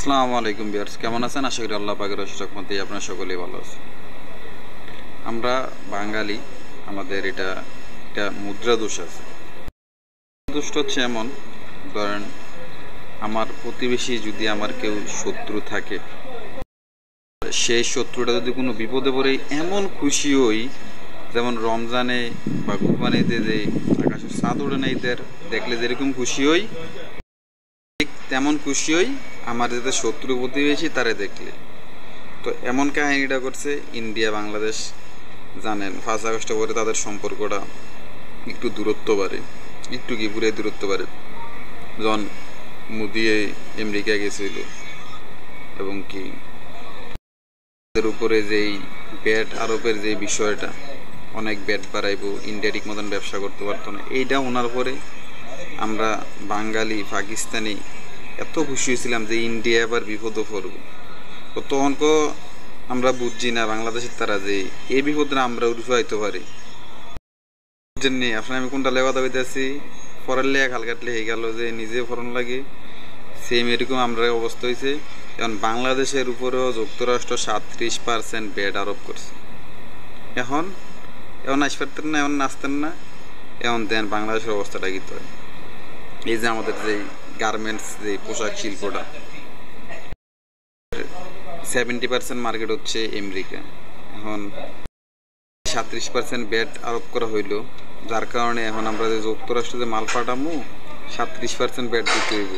আসসালামু আলাইকুম ভিউয়ার্স, কেমন আছেন? আশা করি আল্লাহ পাকের অশেষ রহমতে আপনারা সকলেই ভালো আছেন। আমরা বাঙালি, আমাদের এটা একটা মুদ্রা দোষ আছে। দোষটা হচ্ছে এমন, ধরেন আমার প্রতিবেশী যদি আমার কেউ শত্রু থাকে, সেই শত্রুটা যদি কোনো বিপদে পড়ে এমন খুশি হই, যেমন রমজানে বা কুরবানিতে যে আকাশের চাঁদ ওড়ে না ঈদের দেখলে যেরকম খুশি হই, ঠিক তেমন খুশি হই আমার যাতে শত্রু প্রতিবেশী তারে দেখলে। তো এমন কাহিনীটা করছে ইন্ডিয়া বাংলাদেশ। জানেন 5 আগস্ট পরে তাদের সম্পর্কটা একটু দূরত্ব বাড়ে, একটু কি পুরে দূরত্ব বাড়ে। যখন মোদি আমেরিকা গেছিল এবং কি এর উপরে যেই ব্যাট আরোপের যে বিষয়টা, অনেক ব্যাট বাড়াইবো, ইন্ডিয়া ঠিক মতন ব্যবসা করতে পারতো না, এইটা ওনার পরে আমরা বাঙালি পাকিস্তানি এত খুশি হয়েছিলাম যে ইন্ডিয়া আবার বিপদও পড়বো। তো তখন আমরা বুঝছি না বাংলাদেশের তারা যে এই বিপদটা আমরা উঠতে পারি। বুঝছেননি আপনার আমি কোনটা লেখা দাবিতেছি? পরের লেখা খাল কাটলে হয়ে গেল যে নিজে ফরন লাগে, সেম এরকম আমরা অবস্থা হয়েছে। এখন বাংলাদেশের উপরেও যুক্তরাষ্ট্র 37% ব্যাট আরোপ করছে। এখন এখন আসতে পারতেন না, এখন নাচতেন না, এখন দেন বাংলাদেশের অবস্থাটা কি? তো এই যে আমাদের যে গার্মেন্টস যে পোশাক শিল্পটা, 70% মার্কেট হচ্ছে আমেরিকা। এখন 37% ব্যাট আরোপ করা হইল, যার কারণে এখন আমরা যে যুক্তরাষ্ট্রে যে মাল পাঠামো 37% ব্যাট দিতে হইব।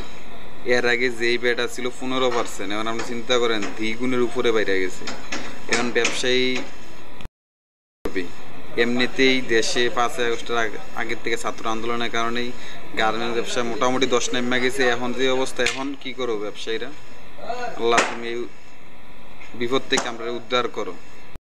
এর আগে যেই ব্যাট ছিল 15%, এখন আপনি চিন্তা করেন দ্বিগুণের উপরে বাইরে গেছে। এখন ব্যবসায়ী এমনিতেই দেশে 5 আগস্টের আগের থেকে ছাত্র আন্দোলনের কারণেই গার্মেন্টস ব্যবসা মোটামুটি 10 নেমে গেছে। এখন যে অবস্থা, এখন কি করবো ব্যবসায়ীরা? আল্লাহ তুমি এই বিপদ থেকে আমরা উদ্ধার করো।